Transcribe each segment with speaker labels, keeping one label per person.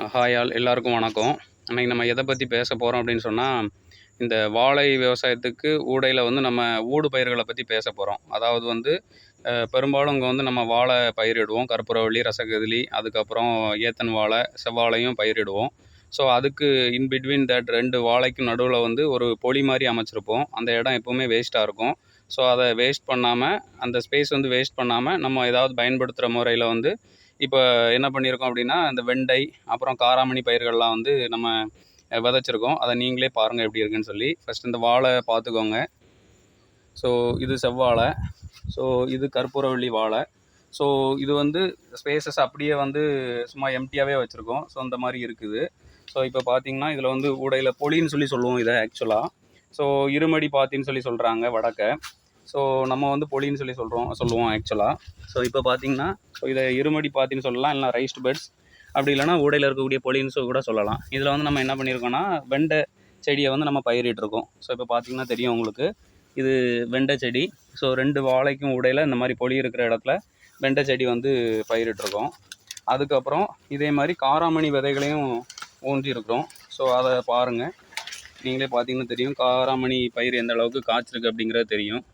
Speaker 1: Hi all எல்லாருக்கும் வணக்கம். அன்னைக்கு நம்ம எதை பற்றி பேச போகிறோம் அப்படின்னு சொன்னால், இந்த வாழை விவசாயத்துக்கு ஊடையில் வந்து நம்ம ஊடு பயிர்களை பற்றி பேச போகிறோம். அதாவது வந்து பெரும்பாலும் இங்கே வந்து நம்ம வாழை பயிரிடுவோம். கற்பூரவள்ளி, ரசகதிலி, அதுக்கப்புறம் ஏத்தன் வாழை, செவ்வாழையும் பயிரிடுவோம். ஸோ அதுக்கு இன் பிட்வீன் தட் 2 வாழைக்கும் நடுவில் வந்து ஒரு பொழி மாதிரி அமைச்சிருப்போம். அந்த இடம் எப்போவுமே வேஸ்ட்டாக இருக்கும். ஸோ அதை வேஸ்ட் பண்ணாமல், அந்த ஸ்பேஸ் வந்து வேஸ்ட் பண்ணாமல் நம்ம ஏதாவது பயன்படுத்துகிற முறையில் வந்து இப்போ என்ன பண்ணியிருக்கோம் அப்படின்னா, இந்த வெண்டை, அப்புறம் காராமணி பயிர்கள்லாம் வந்து நம்ம விதைச்சிருக்கோம். அதை நீங்களே பாருங்கள் எப்படி இருக்குன்னு சொல்லி. ஃபஸ்ட் இந்த வாழை பார்த்துக்கோங்க. ஸோ இது செவ்வாழை, ஸோ இது கற்பூரவள்ளி வாழை. ஸோ இது வந்து ஸ்பேசஸ் அப்படியே வந்து சும்மா எம்டியாகவே வச்சுருக்கோம். ஸோ இந்த மாதிரி இருக்குது. ஸோ இப்போ பார்த்தீங்கன்னா இதில் வந்து ஊடையில் பொலின்னு சொல்லி சொல்லுவோம் இதை ஆக்சுவலாக. ஸோ இருமடி பாத்தின்னு சொல்லி சொல்கிறாங்க வடக்க. ஸோ நம்ம வந்து பொலின்னு சொல்லி சொல்லுவோம் ஆக்சுவலாக. ஸோ இப்போ பார்த்தீங்கன்னா இதை இருமடி பாத்தின்னு சொல்லலாம், இல்லைனா ரைஸ்டு பெட்ஸ், அப்படி இல்லைனா ஊடையில் இருக்கக்கூடிய பொலின்னு கூட சொல்லலாம். இதில் வந்து நம்ம என்ன பண்ணியிருக்கோம்னா வெண்டை செடியை வந்து நம்ம பயிரிட்டிருக்கோம். ஸோ இப்போ பார்த்தீங்கன்னா தெரியும் உங்களுக்கு, இது வெண்டை செடி. ஸோ 2 வாழைக்கும் ஊடையில் இந்த மாதிரி பொலி இருக்கிற இடத்துல வெண்டை செடி வந்து பயிரிட்டிருக்கோம். அதுக்கப்புறம் இதே மாதிரி காராமணி விதைகளையும் ஊன்றியிருக்கிறோம். ஸோ அதை பாருங்கள், நீங்களே பார்த்தீங்கன்னா தெரியும் காராமணி பயிர் எந்த அளவுக்கு காய்ச்சிருக்கு அப்படிங்கிறது தெரியும்.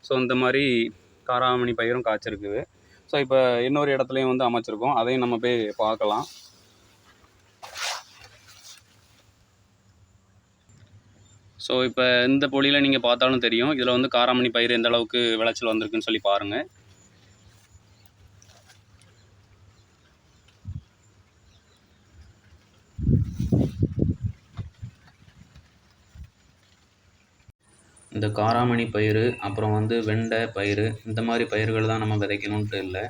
Speaker 1: ஸோ இந்த மாதிரி காராமணி பயிரும் காய்ச்சிருக்குது. ஸோ இப்போ இன்னொரு இடத்துலையும் வந்து அமைச்சிருக்கோம், அதையும் நம்ம போய் பார்க்கலாம். ஸோ இப்போ இந்த பொலியில் நீங்கள் பார்த்தாலும் தெரியும், இதில் வந்து காராமணி பயிர் எந்த அளவுக்கு விளைச்சல் வந்திருக்குன்னு சொல்லி பாருங்கள். இந்த காராமணி பயிர், அப்புறம் வந்து வெண்டை பயிர், இந்த மாதிரி பயிர்கள் தான் நம்ம விதைக்கணுன்ட்டு இல்லை.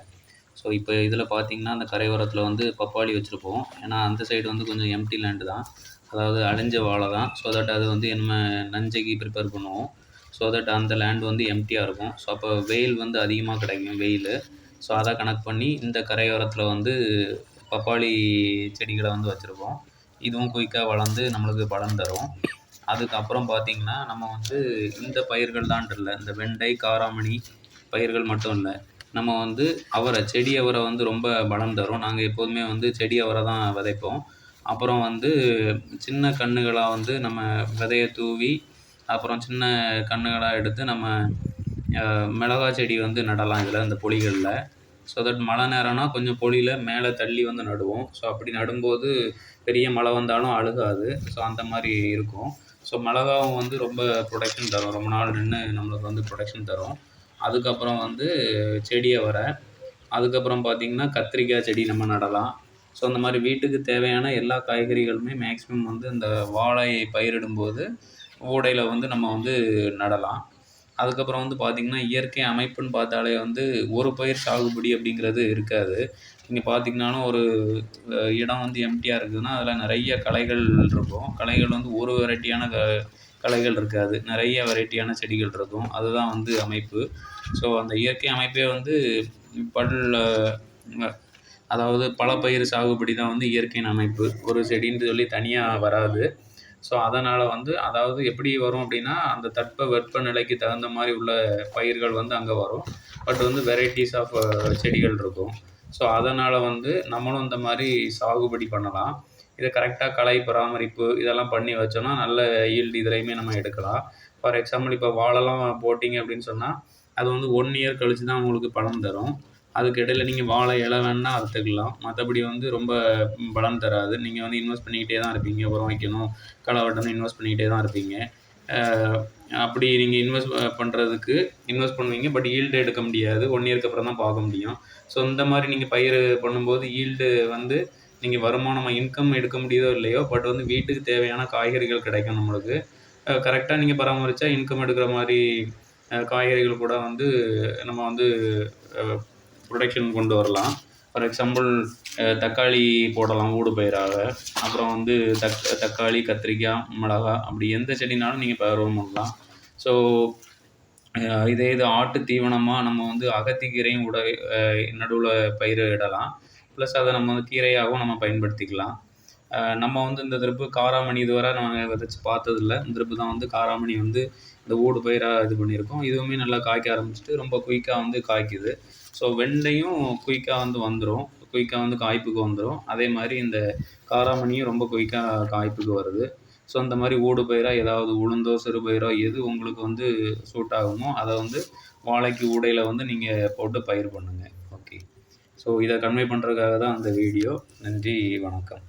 Speaker 1: ஸோ இப்போ இதில் பார்த்திங்கன்னா அந்த கரையோரத்தில் வந்து பப்பாளி வச்சுருப்போம். ஏன்னா அந்த சைடு வந்து கொஞ்சம் எம்டி லேண்டு தான், அதாவது அழிஞ்ச வாழை தான். ஸோ தட் அது வந்து நம்ம நஞ்சைக்கு ப்ரிப்பேர் பண்ணுவோம். ஸோ தட் அந்த லேண்ட் வந்து எம்டியாக இருக்கும். ஸோ அப்போ வெயில் வந்து அதிகமாக கிடைக்கும், வெயில். ஸோ அதை கனெக்ட் பண்ணி இந்த கரையோரத்தில் வந்து பப்பாளி செடிகளை வந்து வச்சுருப்போம். இதுவும் குயிக்காக வளர்ந்து நம்மளுக்கு பலன் தரும். அதுக்கப்புறம் பார்த்திங்கன்னா நம்ம வந்து இந்த பயிர்கள் தான் இல்லை, இந்த வெண்டை, காராமணி பயிர்கள் மட்டும் இல்லை, நம்ம வந்து அவரை, செடி அவரை வந்து ரொம்ப பலம் தரும். நாங்கள் எப்போதுமே வந்து செடி அவரை தான் விதைப்போம். அப்புறம் வந்து சின்ன கன்றுகளாக வந்து நம்ம விதையை தூவி, அப்புறம் சின்ன கன்றுகளாக எடுத்து நம்ம மிளகா செடி வந்து நடலாம் இதில், இந்த பொலிகளில். ஸோ தட் மழை நேரம்னா கொஞ்சம் பொலியில் மேலே தள்ளி வந்து நடுவோம். ஸோ அப்படி நடும்போது பெரிய மழை வந்தாலும் அழுகாது. ஸோ அந்த மாதிரி இருக்கும். ஸோ மிளகாவும் வந்து ரொம்ப ப்ரொடெக்ஷன் தரும், ரொம்ப நாள் நின்று நம்மளுக்கு வந்து ப்ரொடெக்ஷன் தரும். அதுக்கப்புறம் வந்து செடியை வர, அதுக்கப்புறம் பார்த்திங்கன்னா கத்திரிக்காய் செடி நம்ம நடலாம். ஸோ அந்த மாதிரி வீட்டுக்கு தேவையான எல்லா காய்கறிகளுமே மேக்ஸிமம் வந்து இந்த வாழை பயிரிடும்போது ஊடையில் வந்து நம்ம வந்து நடலாம். அதுக்கப்புறம் வந்து பார்த்திங்கன்னா இயற்கை அமைப்புன்னு பார்த்தாலே வந்து ஒரு பயிர் சாகுபடி அப்படிங்கிறது இருக்காது. நீங்கள் பார்த்திங்கனாலும் ஒரு இடம் வந்து எம்டியாக இருக்குதுன்னா அதில் நிறைய களைகள் இருக்கும். களைகள் வந்து ஒரு வெரைட்டியான களைகள் இருக்காது, நிறைய வெரைட்டியான செடிகள் இருக்கும். அதுதான் வந்து அமைப்பு. ஸோ அந்த இயற்கை அமைப்பே வந்து அதாவது பல பயிர் சாகுபடி தான் வந்து இயற்கையின் அமைப்பு. ஒரு செடின்னு சொல்லி தனியாக வராது. ஸோ அதனால் வந்து அதாவது எப்படி வரும் அப்படின்னா, அந்த வெப்பநிலைக்கு தகுந்த மாதிரி உள்ள பயிர்கள் வந்து அங்கே வரும். பட் வந்து வெரைட்டிஸ் ஆஃப் செடிகள் இருக்கும். ஸோ அதனால் வந்து நம்மளும் இந்த மாதிரி சாகுபடி பண்ணலாம். இதை கரெக்டாக களை பராமரிப்பு இதெல்லாம் பண்ணி வச்சோன்னா நல்ல ஈல்டு இதுலையுமே நம்ம எடுக்கலாம். ஃபார் எக்ஸாம்பிள் இப்போ வாழைலாம் போட்டிங்க அப்படின்னு சொன்னால் அது வந்து 1 இயர் கழித்து தான் உங்களுக்கு பலன் தரும். அதுக்கு இடையில நீங்கள் வாழை இலை வேணுன்னா அறுத்துக்கலாம். மற்றபடி வந்து ரொம்ப பலன் தராது. நீங்கள் வந்து இன்வெஸ்ட் பண்ணிக்கிட்டே தான் இருப்பீங்க, உரம் வைக்கணும், களை வெட்டணும், இன்வெஸ்ட் பண்ணிக்கிட்டே தான் இருப்பீங்க. அப்படி நீங்கள் இன்வெஸ்ட் பண்ணுவீங்க, பட் ஈல்டு எடுக்க முடியாது. 1 இயருக்கு அப்புறம் தான் பார்க்க முடியும். ஸோ இந்த மாதிரி நீங்கள் பயிர் பண்ணும்போது ஈல்டு வந்து நீங்கள் வருமானம் இன்கம் எடுக்க முடியுதோ இல்லையோ, பட் வந்து வீட்டுக்கு தேவையான காய்கறிகள் கிடைக்கும் நம்மளுக்கு. கரெக்டாக நீங்கள் பராமரித்தா இன்கம் எடுக்கிற மாதிரி காய்கறிகள் கூட வந்து நம்ம வந்து ப்ரொடக்ஷன் கொண்டு வரலாம். ஃபார் எக்ஸாம்பிள் தக்காளி போடலாம் ஊடு பயிராக. அப்புறம் வந்து தக்காளி, கத்திரிக்காய், மிளகாய், அப்படி எந்த செடினாலும் நீங்கள் பயிரும் பண்ணலாம். ஸோ இதே இது ஆட்டு தீவனமாக நம்ம வந்து அகத்திக்கீரையும் நடுவில் பயிரிடலாம். ப்ளஸ் அதை நம்ம வந்து கீரையாகவும் நம்ம பயன்படுத்திக்கலாம். நம்ம வந்து இந்த திருப்பு காராமணி இதுவரை நாங்கள் விதைச்சி பார்த்ததில்ல. இந்த திருப்பு தான் வந்து காராமணி வந்து இந்த ஊடு பயிராக இது பண்ணியிருக்கோம். இதுவுமே நல்லா காய்க்க ஆரம்பிச்சிட்டு ரொம்ப குயிக்காக வந்து காய்க்குது. ஸோ வெண்டையும் குயிக்காக வந்து வந்துடும். குயிக்காக வந்து காய்ப்புக்கு வந்துடும். அதே மாதிரி இந்த காராமணியும் ரொம்ப குயிக்காக காய்ப்புக்கு வருது. ஸோ அந்த மாதிரி ஊடு பயிராக ஏதாவது உளுந்தோ சிறுபயிரோ எது உங்களுக்கு வந்து சூட் ஆகுமோ அதை வந்து வாழைக்கு ஊடையில் வந்து நீங்கள் போட்டு பயிர் பண்ணுங்கள். ஓகே. ஸோ இதை கன்வே பண்ணுறதுக்காக தான் அந்த வீடியோ. நன்றி, வணக்கம்.